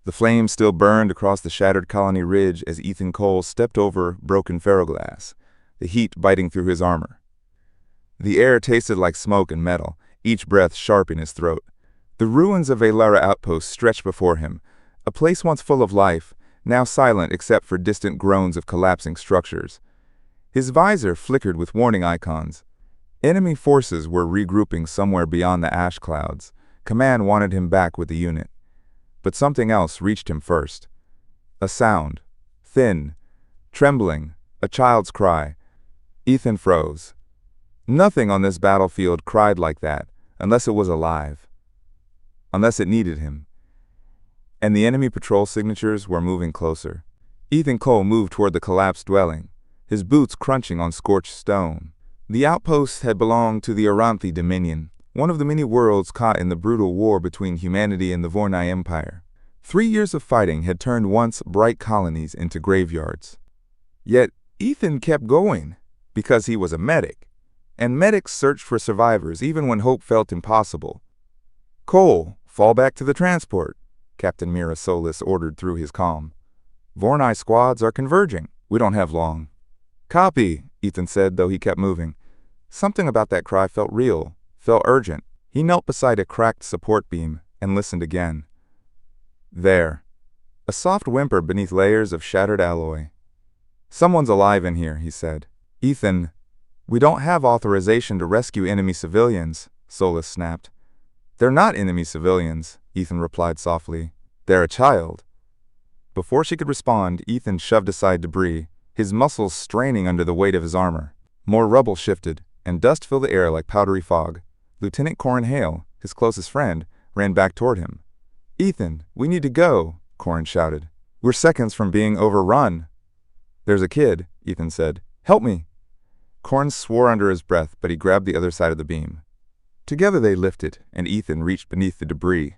The flames still burned across the shattered colony ridge as Ethan Cole stepped over broken ferroglass, the heat biting through his armor. The air tasted like smoke and metal, each breath sharp in his throat. The ruins of a Lara outpost stretched before him, a place once full of life, now silent except for distant groans of collapsing structures. His visor flickered with warning icons. Enemy forces were regrouping somewhere beyond the ash clouds. Command wanted him back with the unit. But something else reached him first. A sound. Thin. Trembling. A child's cry. Ethan froze. Nothing on this battlefield cried like that, unless it was alive. Unless it needed him. And the enemy patrol signatures were moving closer. Ethan Cole moved toward the collapsed dwelling, his boots crunching on scorched stone. The outpost had belonged to the Auranthi Dominion, one of the many worlds caught in the brutal war between humanity and the Vornai Empire. 3 years of fighting had turned once bright colonies into graveyards. Yet Ethan kept going, because he was a medic, and medics searched for survivors even when hope felt impossible. "Cole, fall back to the transport," Captain Mira Solis ordered through his comm. "Vornai squads are converging. We don't have long." "Copy," Ethan said, though he kept moving. Something about that cry felt real, felt urgent. He knelt beside a cracked support beam and listened again. There. A soft whimper beneath layers of shattered alloy. "Someone's alive in here," he said. "Ethan, we don't have authorization to rescue enemy civilians," Solis snapped. "They're not enemy civilians," Ethan replied softly. "They're a child." Before she could respond, Ethan shoved aside debris, his muscles straining under the weight of his armor. More rubble shifted, and dust filled the air like powdery fog. Lieutenant Corin Hale, his closest friend, ran back toward him. "Ethan, we need to go," Corin shouted. "We're seconds from being overrun." "There's a kid," Ethan said. "Help me." Corin swore under his breath, but he grabbed the other side of the beam. Together they lifted, and Ethan reached beneath the debris.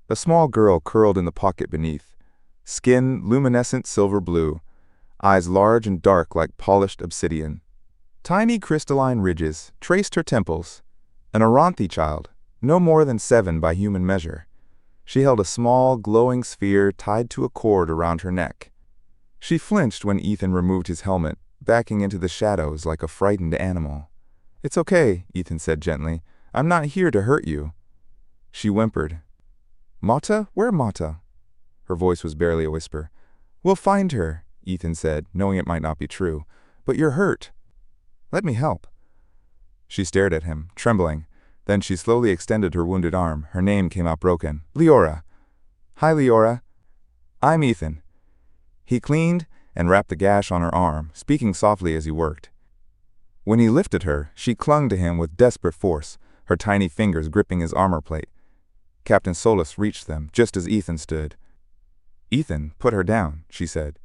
A small girl curled in the pocket beneath, skin luminescent silver blue, eyes large and dark like polished obsidian. Tiny crystalline ridges traced her temples. An Auranthi child, no more than 7 by human measure. She held a small, glowing sphere tied to a cord around her neck. She flinched when Ethan removed his helmet, backing into the shadows like a frightened animal. "It's okay," Ethan said gently. "I'm not here to hurt you." She whimpered. "Mata? Where Mata?" Her voice was barely a whisper. "We'll find her," Ethan said, knowing it might not be true. "But you're hurt." "Let me help." She stared at him, trembling. Then she slowly extended her wounded arm. Her name came out broken. "Leora." "Hi, Leora." "I'm Ethan." He cleaned and wrapped the gash on her arm, speaking softly as he worked. When he lifted her, she clung to him with desperate force, her tiny fingers gripping his armor plate. Captain Solis reached them, just as Ethan stood. "Ethan, put her down," she said.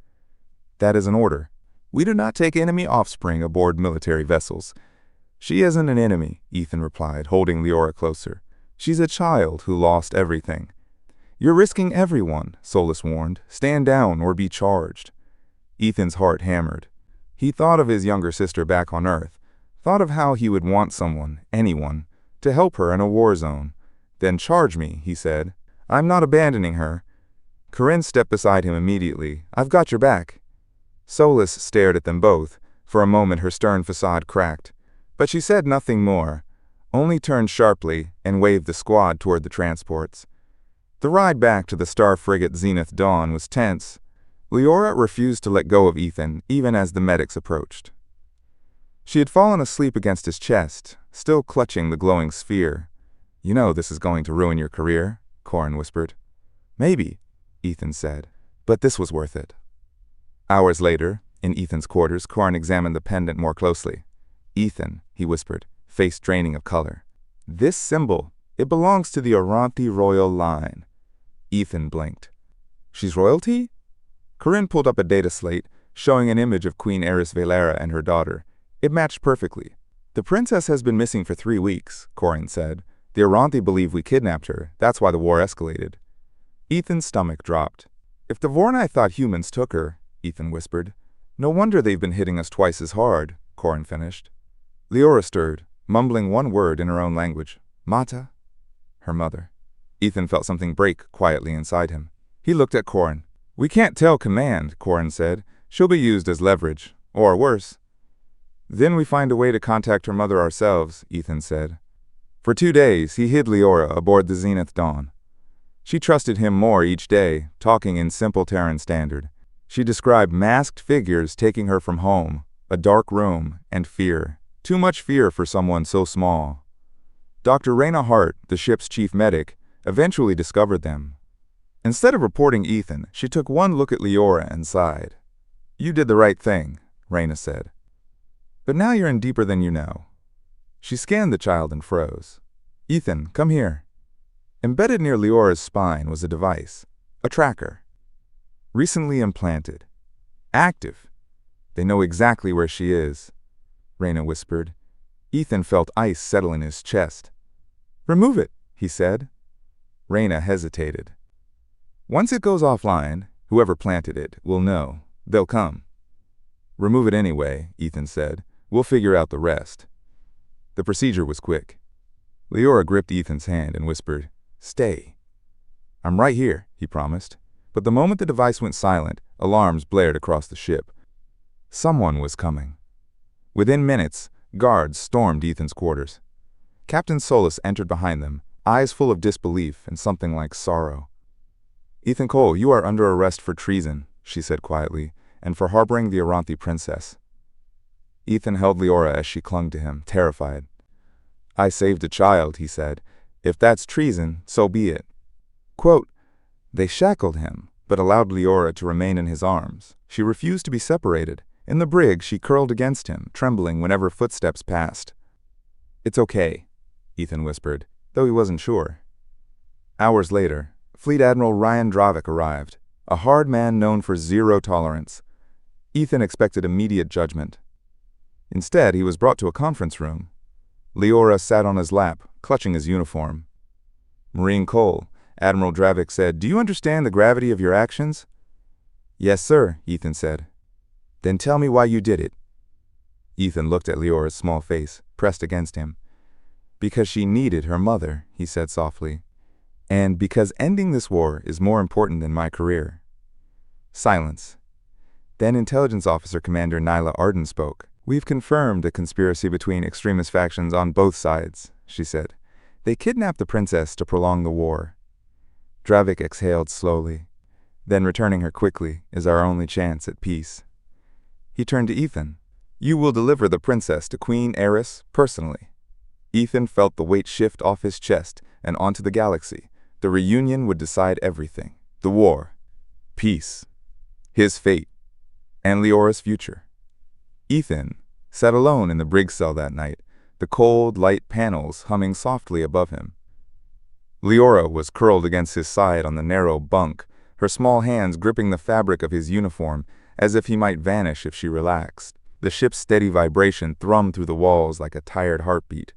"That is an order. We do not take enemy offspring aboard military vessels." "She isn't an enemy," Ethan replied, holding Leora closer. "She's a child who lost everything." "You're risking everyone," Solis warned. "Stand down or be charged." Ethan's heart hammered. He thought of his younger sister back on Earth, thought of how he would want someone, anyone, to help her in a war zone. "Then charge me," he said. "I'm not abandoning her." Corinne stepped beside him immediately. "I've got your back." Solis stared at them both. For a moment her stern facade cracked. But she said nothing more, only turned sharply and waved the squad toward the transports. The ride back to the star frigate Zenith Dawn was tense. Leora refused to let go of Ethan, even as the medics approached. She had fallen asleep against his chest, still clutching the glowing sphere. "You know this is going to ruin your career," Corin whispered. "Maybe," Ethan said, "but this was worth it." Hours later, in Ethan's quarters, Corin examined the pendant more closely. "Ethan," he whispered, face draining of color. "This symbol, it belongs to the Auranthi royal line." Ethan blinked. "She's royalty?" Corinne pulled up a data slate, showing an image of Queen Eris Valera and her daughter. It matched perfectly. "The princess has been missing for 3 weeks, Corin said. "The Auranthi believe we kidnapped her. That's why the war escalated." Ethan's stomach dropped. "If the Vornai thought humans took her," Ethan whispered. "No wonder they've been hitting us twice as hard," Corin finished. Leora stirred, mumbling one word in her own language. "Mata?" Her mother. Ethan felt something break quietly inside him. He looked at Corin. "We can't tell Command," Corin said. "She'll be used as leverage. Or worse." "Then we find a way to contact her mother ourselves," Ethan said. For 2 days, he hid Leora aboard the Zenith Dawn. She trusted him more each day, talking in simple Terran standard. She described masked figures taking her from home, a dark room, and fear. Too much fear for someone so small. Dr. Raina Hart, the ship's chief medic, eventually discovered them. Instead of reporting Ethan, she took one look at Leora and sighed. "You did the right thing," Raina said. "But now you're in deeper than you know." She scanned the child and froze. "Ethan, come here." Embedded near Leora's spine was a device, a tracker. Recently implanted. Active. "They know exactly where she is," Raina whispered. Ethan felt ice settle in his chest. "Remove it," he said. Raina hesitated. "Once it goes offline, whoever planted it will know. They'll come." "Remove it anyway," Ethan said. "We'll figure out the rest." The procedure was quick. Leora gripped Ethan's hand and whispered, "Stay." "I'm right here," he promised. But the moment the device went silent, alarms blared across the ship. Someone was coming. Within minutes, guards stormed Ethan's quarters. Captain Solus entered behind them, eyes full of disbelief and something like sorrow. "Ethan Cole, you are under arrest for treason," she said quietly, "and for harboring the Auranthi princess." Ethan held Leora as she clung to him, terrified. "I saved a child," he said. "If that's treason, so be it." Quote, "They shackled him, but allowed Leora to remain in his arms. She refused to be separated. In the brig, she curled against him, trembling whenever footsteps passed." "It's okay," Ethan whispered, though he wasn't sure. Hours later, Fleet Admiral Ryan Dravik arrived, a hard man known for zero tolerance. Ethan expected immediate judgment. Instead, he was brought to a conference room. Leora sat on his lap, clutching his uniform. "Marine Cole," Admiral Dravik said, "do you understand the gravity of your actions?" "Yes, sir," Ethan said. "Then tell me why you did it." Ethan looked at Leora's small face, pressed against him. "Because she needed her mother," he said softly. "And because ending this war is more important than my career." Silence. Then Intelligence Officer Commander Nyla Arden spoke. "We've confirmed a conspiracy between extremist factions on both sides," she said. "They kidnapped the princess to prolong the war." Dravik exhaled slowly. "Then returning her quickly is our only chance at peace." He turned to Ethan. "You will deliver the princess to Queen Eris personally." Ethan felt the weight shift off his chest and onto the galaxy. The reunion would decide everything. The war. Peace. His fate. And Leora's future. Ethan sat alone in the brig cell that night, the cold, light panels humming softly above him. Leora was curled against his side on the narrow bunk, her small hands gripping the fabric of his uniform as if he might vanish if she relaxed. The ship's steady vibration thrummed through the walls like a tired heartbeat.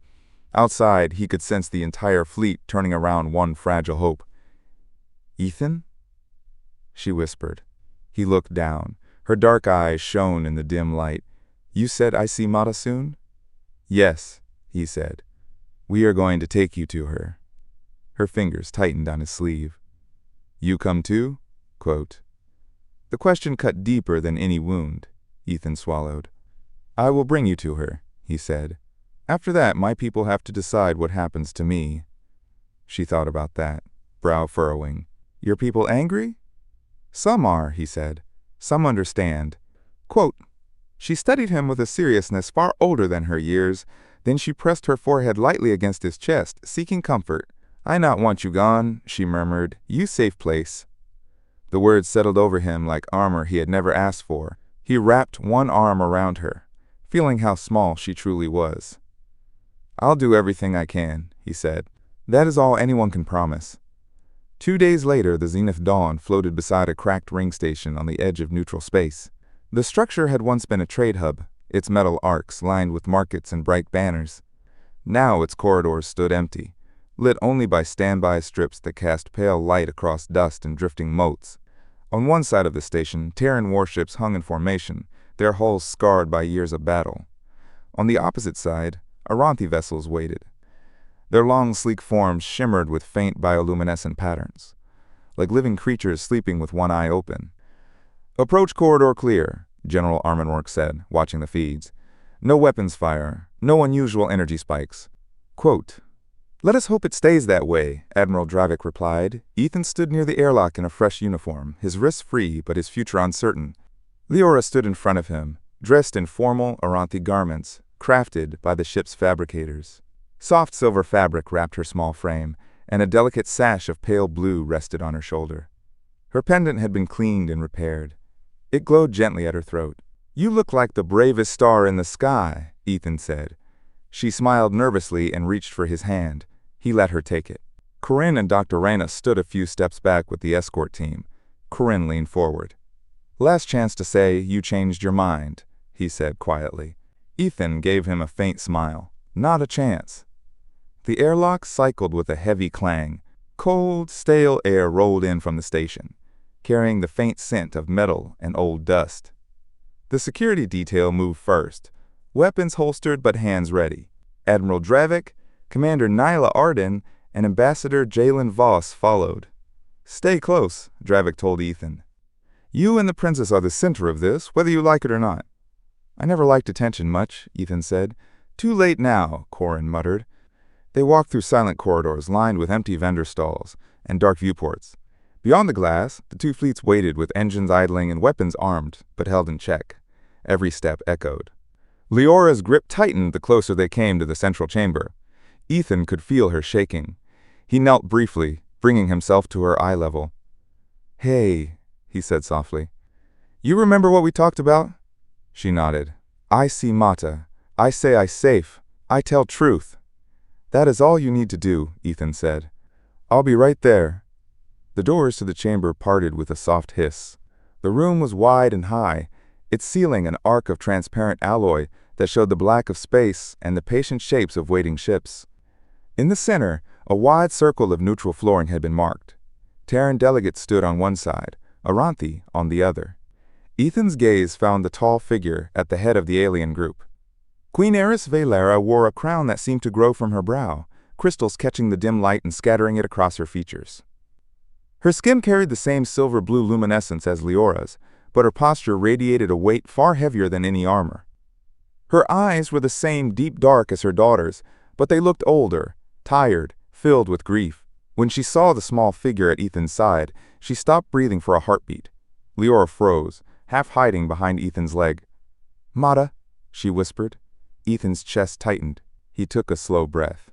Outside, he could sense the entire fleet turning around one fragile hope. "Ethan?" she whispered. He looked down. Her dark eyes shone in the dim light. "You said I see Mata soon?" "Yes," he said. "We are going to take you to her." Her fingers tightened on his sleeve. "You come too?" Quote. The question cut deeper than any wound. Ethan swallowed. "I will bring you to her," he said. "After that, my people have to decide what happens to me." She thought about that, brow furrowing. "Your people angry?" "Some are," he said. "Some understand." Quote, she studied him with a seriousness far older than her years. Then she pressed her forehead lightly against his chest, seeking comfort. "I not want you gone," she murmured. "You safe place." The words settled over him like armor he had never asked for. He wrapped one arm around her, feeling how small she truly was. "I'll do everything I can," he said. "That is all anyone can promise." 2 days later, the Zenith Dawn floated beside a cracked ring station on the edge of neutral space. The structure had once been a trade hub, its metal arcs lined with markets and bright banners. Now its corridors stood empty, lit only by standby strips that cast pale light across dust and drifting motes. On one side of the station, Terran warships hung in formation, their hulls scarred by years of battle. On the opposite side, Auranthi vessels waited. Their long, sleek forms shimmered with faint bioluminescent patterns. like living creatures sleeping with one eye open. "Approach corridor clear," General Armenwork said, watching the feeds. "No weapons fire, no unusual energy spikes." Quote, "Let us hope it stays that way," Admiral Dravik replied. Ethan stood near the airlock in a fresh uniform, his wrists free but his future uncertain. Leora stood in front of him, dressed in formal Auranthi garments, crafted by the ship's fabricators. Soft silver fabric wrapped her small frame, and a delicate sash of pale blue rested on her shoulder. Her pendant had been cleaned and repaired. It glowed gently at her throat. "You look like the bravest star in the sky," Ethan said. She smiled nervously and reached for his hand. He let her take it. Corinne and Dr. Reyna stood a few steps back with the escort team. Corinne leaned forward. "Last chance to say you changed your mind," he said quietly. Ethan gave him a faint smile. "Not a chance." The airlock cycled with a heavy clang. Cold, stale air rolled in from the station, carrying the faint scent of metal and old dust. The security detail moved first, weapons holstered but hands ready. Admiral Dravik, Commander Nyla Arden, and Ambassador Jalen Voss followed. "Stay close," Dravik told Ethan. "You and the princess are the center of this, whether you like it or not." "I never liked attention much," Ethan said. "Too late now," Corin muttered. They walked through silent corridors lined with empty vendor stalls and dark viewports. Beyond the glass, the two fleets waited with engines idling and weapons armed, but held in check. Every step echoed. Leora's grip tightened the closer they came to the central chamber. Ethan could feel her shaking. He knelt briefly, bringing himself to her eye level. "Hey," he said softly. "You remember what we talked about?" She nodded. "I see Mata. I say I safe. I tell truth." "That is all you need to do," Ethan said. "I'll be right there." The doors to the chamber parted with a soft hiss. The room was wide and high, its ceiling an arc of transparent alloy that showed the black of space and the patient shapes of waiting ships. In the center, a wide circle of neutral flooring had been marked. Terran delegates stood on one side, Auranthi on the other. Ethan's gaze found the tall figure at the head of the alien group. Queen Eris Velara wore a crown that seemed to grow from her brow, crystals catching the dim light and scattering it across her features. Her skin carried the same silver-blue luminescence as Leora's, but her posture radiated a weight far heavier than any armor. Her eyes were the same deep dark as her daughter's, but they looked older, tired, filled with grief. When she saw the small figure at Ethan's side, she stopped breathing for a heartbeat. Leora froze, half hiding behind Ethan's leg. "Mata," she whispered. Ethan's chest tightened. He took a slow breath.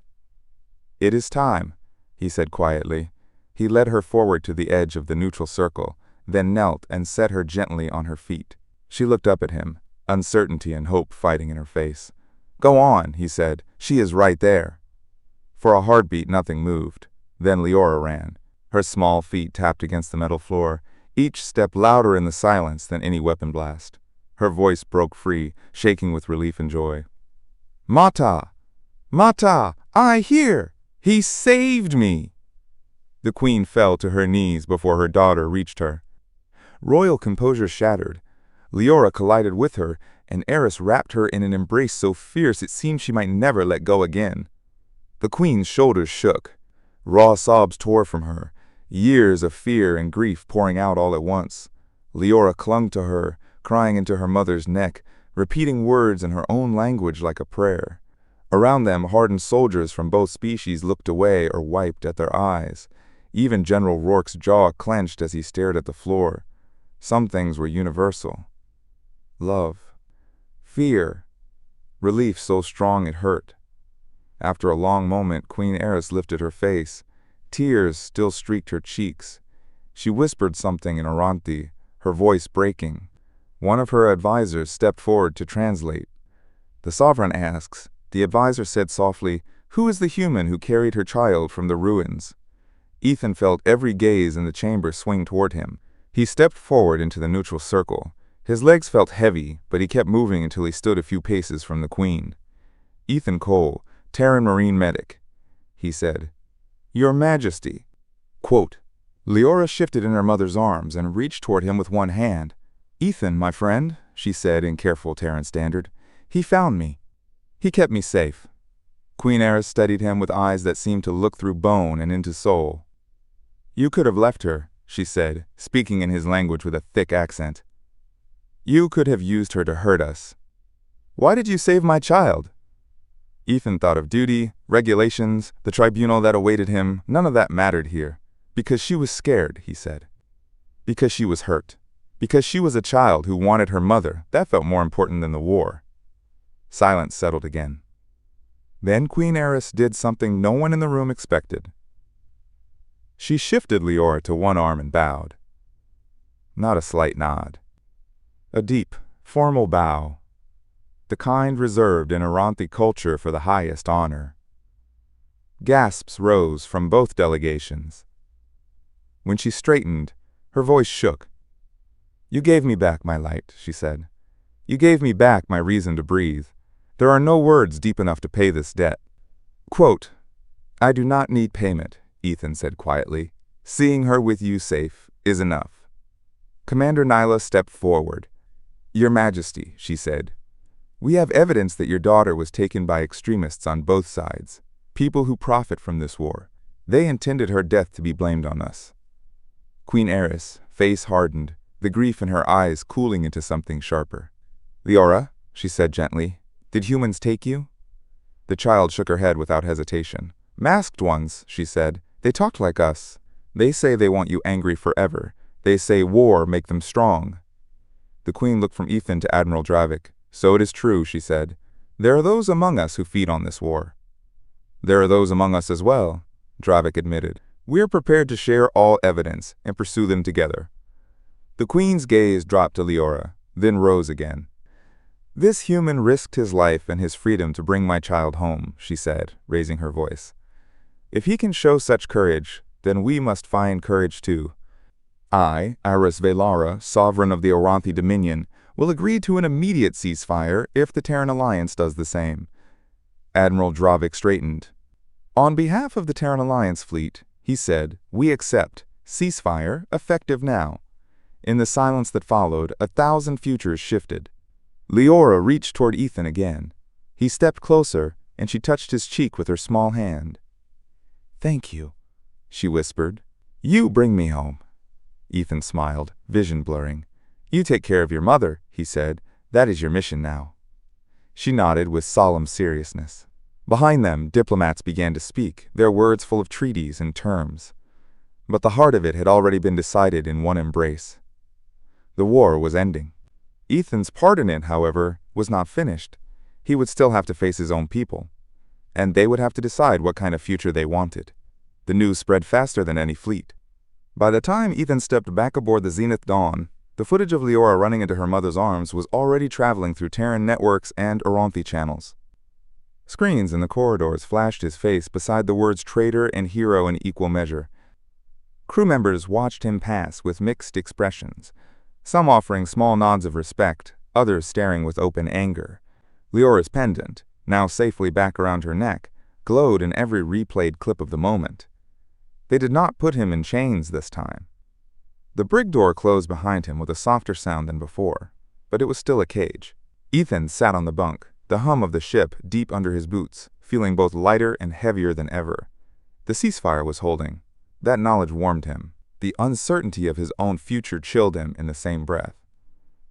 "It is time," he said quietly. He led her forward to the edge of the neutral circle, then knelt and set her gently on her feet. She looked up at him, uncertainty and hope fighting in her face. "Go on," he said. "She is right there." For a heartbeat, nothing moved. Then Leora ran. Her small feet tapped against the metal floor, each step louder in the silence than any weapon blast. Her voice broke free, shaking with relief and joy. "Mata! Mata! I hear! He saved me!" The queen fell to her knees before her daughter reached her. Royal composure shattered. Leora collided with her, and Eris wrapped her in an embrace so fierce it seemed she might never let go again. The queen's shoulders shook. Raw sobs tore from her, years of fear and grief pouring out all at once. Leora clung to her, crying into her mother's neck, repeating words in her own language like a prayer. Around them, hardened soldiers from both species looked away or wiped at their eyes. Even General Rourke's jaw clenched as he stared at the floor. Some things were universal. Love. Fear. Relief so strong it hurt. After a long moment, Queen Eris lifted her face. Tears still streaked her cheeks. She whispered something in Auranthi, her voice breaking. One of her advisors stepped forward to translate. "The sovereign asks," the advisor said softly, "who is the human who carried her child from the ruins?" Ethan felt every gaze in the chamber swing toward him. He stepped forward into the neutral circle. His legs felt heavy, but he kept moving until he stood a few paces from the queen. "Ethan Cole, Terran Marine Medic," he said. "Your Majesty." Quote, Leora shifted in her mother's arms and reached toward him with one hand. "Ethan, my friend," she said in careful Terran standard. "He found me. He kept me safe." Queen Eris studied him with eyes that seemed to look through bone and into soul. "You could have left her," she said, speaking in his language with a thick accent. You could have used her to hurt us. Why did you save my child? Ethan thought of duty, regulations, the tribunal that awaited him. None of that mattered here. Because she was scared, he said. Because she was hurt. Because she was a child who wanted her mother. That felt more important than the war. Silence settled again. Then Queen Eris did something no one in the room expected. She shifted Leora to one arm and bowed. Not a slight nod. A deep, formal bow. The kind reserved in Auranthi culture for the highest honor. Gasps rose from both delegations. When she straightened, her voice shook. You gave me back my light, she said. You gave me back my reason to breathe. There are no words deep enough to pay this debt. Quote, I do not need payment, Ethan said quietly. Seeing her with you safe is enough. Commander Nyla stepped forward. Your Majesty, she said. We have evidence that your daughter was taken by extremists on both sides, people who profit from this war. They intended her death to be blamed on us. Queen Eris, face hardened, the grief in her eyes cooling into something sharper. Leora, she said gently, did humans take you? The child shook her head without hesitation. Masked ones, she said. They talked like us. They say they want you angry forever. They say war make them strong. The queen looked from Ethan to Admiral Dravik. So it is true, she said. There are those among us who feed on this war. There are those among us as well, Dravik admitted. We are prepared to share all evidence and pursue them together. The queen's gaze dropped to Leora, then rose again. This human risked his life and his freedom to bring my child home, she said, raising her voice. If he can show such courage, then we must find courage too. I, Aris Velara, sovereign of the Auranthi Dominion, will agree to an immediate ceasefire if the Terran Alliance does the same. Admiral Dravik straightened. On behalf of the Terran Alliance fleet, he said, we accept. Ceasefire, effective now. In the silence that followed, 1,000 futures shifted. Leora reached toward Ethan again. He stepped closer, and she touched his cheek with her small hand. Thank you, she whispered. You bring me home. Ethan smiled, vision blurring. You take care of your mother, he said. That is your mission now. She nodded with solemn seriousness. Behind them, diplomats began to speak, their words full of treaties and terms. But the heart of it had already been decided in one embrace. The war was ending. Ethan's part in it, however, was not finished. He would still have to face his own people. And they would have to decide what kind of future they wanted. The news spread faster than any fleet. By the time Ethan stepped back aboard the Zenith Dawn, the footage of Leora running into her mother's arms was already traveling through Terran networks and Auranthi channels. Screens in the corridors flashed his face beside the words traitor and hero in equal measure. Crew members watched him pass with mixed expressions, some offering small nods of respect, others staring with open anger. Leora's pendant, now safely back around her neck, glowed in every replayed clip of the moment. They did not put him in chains this time. The brig door closed behind him with a softer sound than before, but it was still a cage. Ethan sat on the bunk, the hum of the ship deep under his boots, feeling both lighter and heavier than ever. The ceasefire was holding. That knowledge warmed him. The uncertainty of his own future chilled him in the same breath.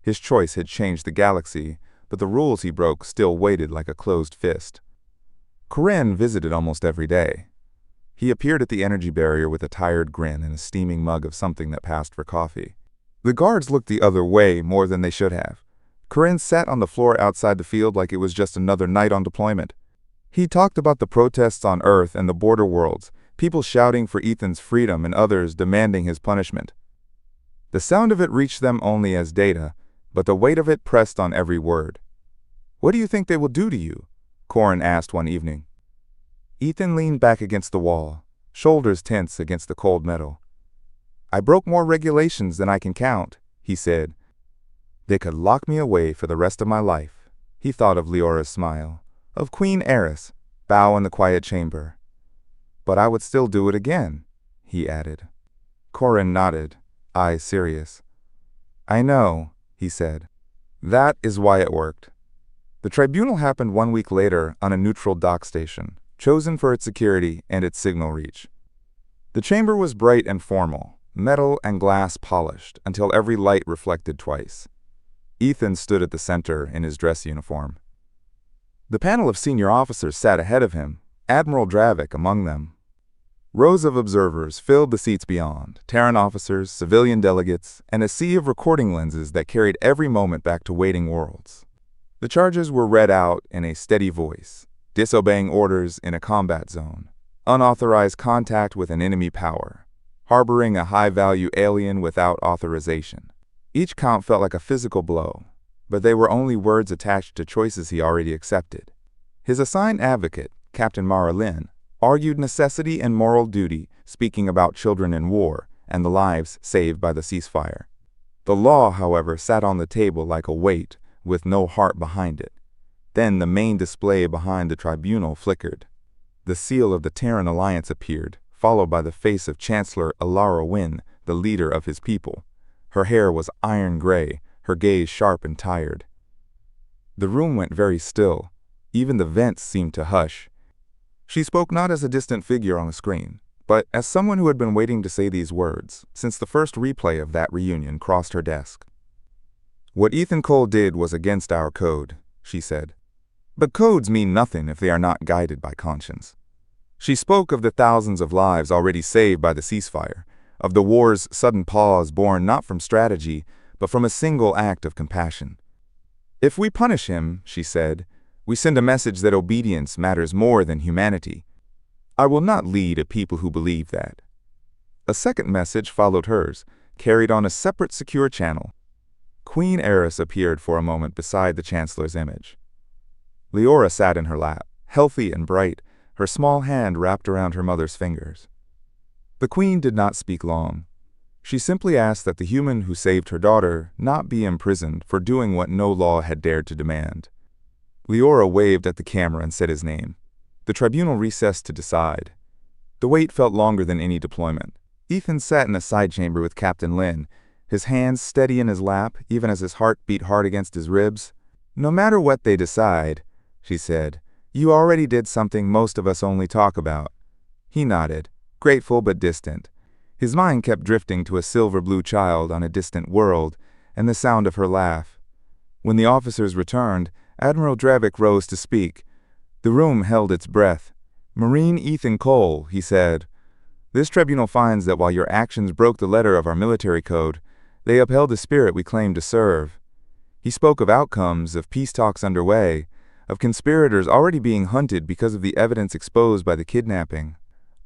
His choice had changed the galaxy, but the rules he broke still weighted like a closed fist. Corinne visited almost every day. He appeared at the energy barrier with a tired grin and a steaming mug of something that passed for coffee. The guards looked the other way more than they should have. Corinne sat on the floor outside the field like it was just another night on deployment. He talked about the protests on Earth and the border worlds, people shouting for Ethan's freedom and others demanding his punishment. The sound of it reached them only as data, but the weight of it pressed on every word. What do you think they will do to you? Corinne asked one evening. Ethan leaned back against the wall, shoulders tense against the cold metal. I broke more regulations than I can count, he said. They could lock me away for the rest of my life. He thought of Leora's smile, of Queen Eris, bow in the quiet chamber. But I would still do it again, he added. Corinne nodded, eyes serious. I know, he said. That is why it worked. The tribunal happened 1 week later on a neutral dock station, chosen for its security and its signal reach. The chamber was bright and formal, metal and glass polished until every light reflected twice. Ethan stood at the center in his dress uniform. The panel of senior officers sat ahead of him, Admiral Dravik among them. Rows of observers filled the seats beyond, Terran officers, civilian delegates, and a sea of recording lenses that carried every moment back to waiting worlds. The charges were read out in a steady voice: disobeying orders in a combat zone, unauthorized contact with an enemy power, harboring a high-value alien without authorization. Each count felt like a physical blow, but they were only words attached to choices he already accepted. His assigned advocate, Captain Mara Lin, argued necessity and moral duty, speaking about children in war and the lives saved by the ceasefire. The law, however, sat on the table like a weight, with no heart behind it. Then the main display behind the tribunal flickered. The seal of the Terran Alliance appeared, followed by the face of Chancellor Alara Wynn, the leader of his people. Her hair was iron gray, her gaze sharp and tired. The room went very still. Even the vents seemed to hush. She spoke not as a distant figure on a screen, but as someone who had been waiting to say these words since the first replay of that reunion crossed her desk. "What Ethan Cole did was against our code," she said. "But codes mean nothing if they are not guided by conscience." She spoke of the thousands of lives already saved by the ceasefire, of the war's sudden pause born not from strategy, but from a single act of compassion. "If we punish him," she said, "we send a message that obedience matters more than humanity. I will not lead a people who believe that." A second message followed hers, carried on a separate secure channel. Queen Eris appeared for a moment beside the Chancellor's image. Leora sat in her lap, healthy and bright, her small hand wrapped around her mother's fingers. The Queen did not speak long. She simply asked that the human who saved her daughter not be imprisoned for doing what no law had dared to demand. Leora waved at the camera and said his name. The tribunal recessed to decide. The wait felt longer than any deployment. Ethan sat in a side chamber with Captain Lin, his hands steady in his lap, even as his heart beat hard against his ribs. "No matter what they decide," she said, "you already did something most of us only talk about." He nodded, grateful but distant. His mind kept drifting to a silver-blue child on a distant world, and the sound of her laugh. When the officers returned, Admiral Dravik rose to speak. The room held its breath. "Marine Ethan Cole," he said, "this tribunal finds that while your actions broke the letter of our military code, they upheld the spirit we claim to serve." He spoke of outcomes, of peace talks underway, of conspirators already being hunted because of the evidence exposed by the kidnapping.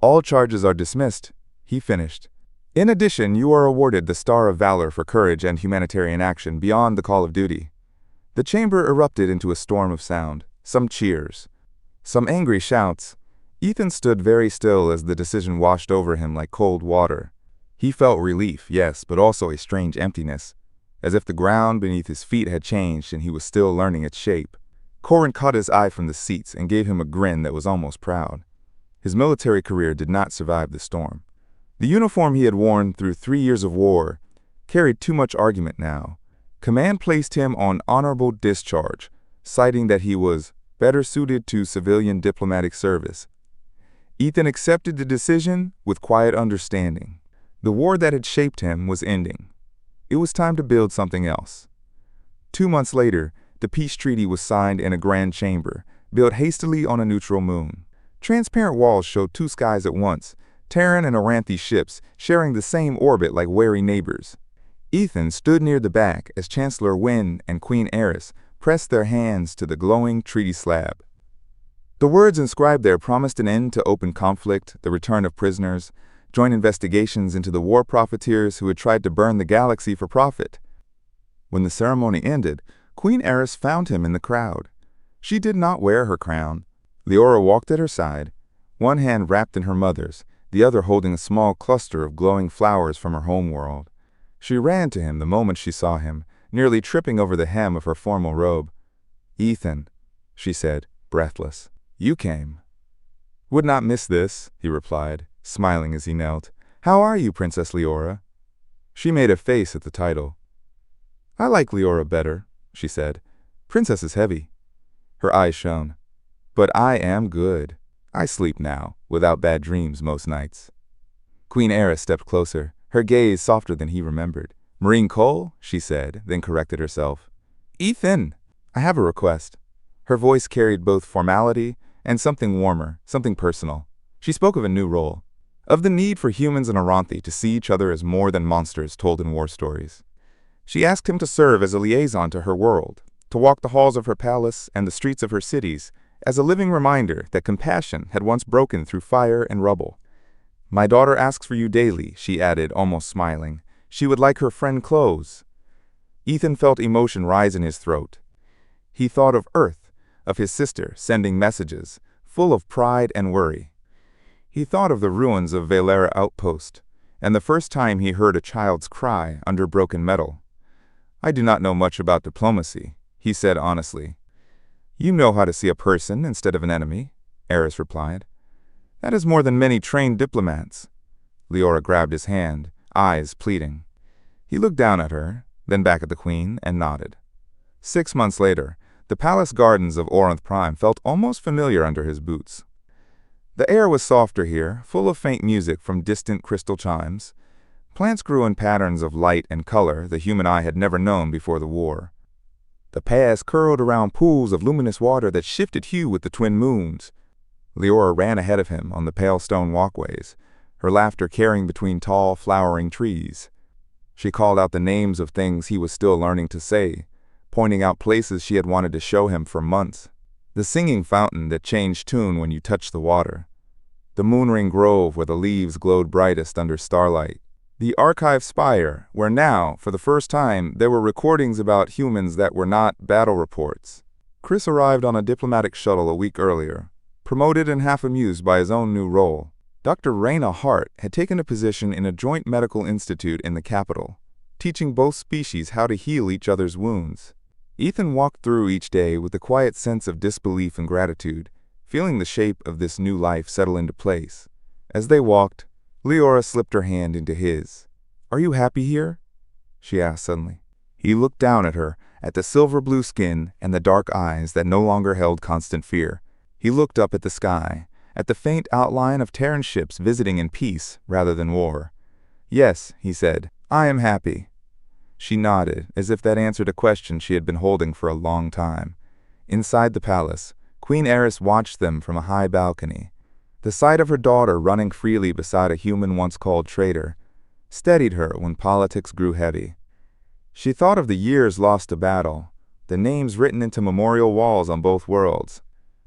"All charges are dismissed," he finished. "In addition, you are awarded the Star of Valor for courage and humanitarian action beyond the call of duty." The chamber erupted into a storm of sound, some cheers, some angry shouts. Ethan stood very still as the decision washed over him like cold water. He felt relief, yes, but also a strange emptiness, as if the ground beneath his feet had changed and he was still learning its shape. Corin caught his eye from the seats and gave him a grin that was almost proud. His military career did not survive the storm. The uniform he had worn through 3 years of war carried too much argument now. Command placed him on honorable discharge, citing that he was better suited to civilian diplomatic service. Ethan accepted the decision with quiet understanding. The war that had shaped him was ending. It was time to build something else. 2 months later, the peace treaty was signed in a grand chamber, built hastily on a neutral moon. Transparent walls showed 2 skies at once, Terran and Auranthi ships sharing the same orbit like wary neighbors. Ethan stood near the back as Chancellor Wynn and Queen Eris pressed their hands to the glowing treaty slab. The words inscribed there promised an end to open conflict, the return of prisoners, joint investigations into the war profiteers who had tried to burn the galaxy for profit. When the ceremony ended, Queen Eris found him in the crowd. She did not wear her crown. Leora walked at her side, one hand wrapped in her mother's, the other holding a small cluster of glowing flowers from her home world. She ran to him the moment she saw him, nearly tripping over the hem of her formal robe. "Ethan," she said, breathless, "you came." "Would not miss this," he replied, smiling as he knelt. "How are you, Princess Leora?" She made a face at the title. "I like Leora better," she said. "Princess is heavy." Her eyes shone. "But I am good. I sleep now, without bad dreams most nights." Queen Eris stepped closer, her gaze softer than he remembered. "Marine Cole?" she said, then corrected herself. "Ethan, I have a request." Her voice carried both formality and something warmer, something personal. She spoke of a new role, of the need for humans in Auranthi to see each other as more than monsters told in war stories. She asked him to serve as a liaison to her world, to walk the halls of her palace and the streets of her cities as a living reminder that compassion had once broken through fire and rubble. "My daughter asks for you daily," she added, almost smiling. "She would like her friend clothes." Ethan felt emotion rise in his throat. He thought of Earth, of his sister sending messages, full of pride and worry. He thought of the ruins of Valera Outpost, and the first time he heard a child's cry under broken metal. "I do not know much about diplomacy," he said honestly. "You know how to see a person instead of an enemy," Eris replied. "That is more than many trained diplomats." Leora grabbed his hand, eyes pleading. He looked down at her, then back at the Queen, and nodded. 6 months later, the palace gardens of Auranthi Prime felt almost familiar under his boots. The air was softer here, full of faint music from distant crystal chimes. Plants grew in patterns of light and color the human eye had never known before the war. The paths curled around pools of luminous water that shifted hue with the twin moons. Leora ran ahead of him on the pale stone walkways, her laughter carrying between tall, flowering trees. She called out the names of things he was still learning to say, pointing out places she had wanted to show him for months. The singing fountain that changed tune when you touched the water. The moonring grove where the leaves glowed brightest under starlight. The archive spire, where now, for the first time, there were recordings about humans that were not battle reports. Chris arrived on a diplomatic shuttle a week earlier, promoted and half amused by his own new role. Dr. Raina Hart had taken a position in a joint medical institute in the capital, teaching both species how to heal each other's wounds. Ethan walked through each day with a quiet sense of disbelief and gratitude, feeling the shape of this new life settle into place. As they walked, Leora slipped her hand into his. "Are you happy here?" she asked suddenly. He looked down at her, at the silver blue skin and the dark eyes that no longer held constant fear. He looked up at the sky, at the faint outline of Terran ships visiting in peace rather than war. "Yes," he said, "I am happy." She nodded, as if that answered a question she had been holding for a long time. Inside the palace, Queen Eris watched them from a high balcony. The sight of her daughter running freely beside a human once called traitor steadied her when politics grew heavy. She thought of the years lost to battle, the names written into memorial walls on both worlds.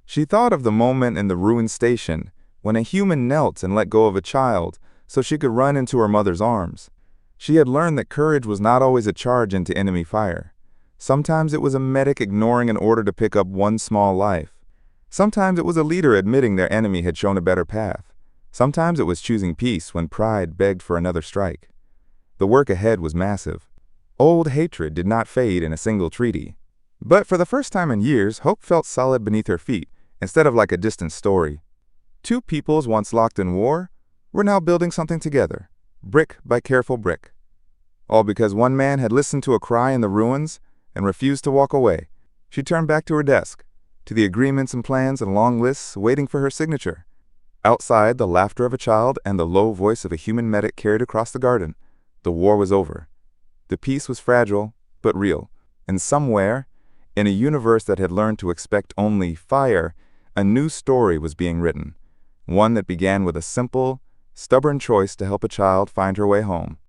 She thought of the moment in the ruined station when a human knelt and let go of a child so she could run into her mother's arms. She had learned that courage was not always a charge into enemy fire. Sometimes it was a medic ignoring an order to pick up one small life. Sometimes it was a leader admitting their enemy had shown a better path. Sometimes it was choosing peace when pride begged for another strike. The work ahead was massive. Old hatred did not fade in a single treaty. But for the first time in years, hope felt solid beneath her feet, instead of like a distant story. Two peoples once locked in war were now building something together, brick by careful brick. All because one man had listened to a cry in the ruins and refused to walk away. She turned back to her desk, to the agreements and plans and long lists waiting for her signature. Outside, the laughter of a child and the low voice of a human medic carried across the garden. The war was over. The peace was fragile, but real. And somewhere, in a universe that had learned to expect only fire, a new story was being written. One that began with a simple, stubborn choice to help a child find her way home.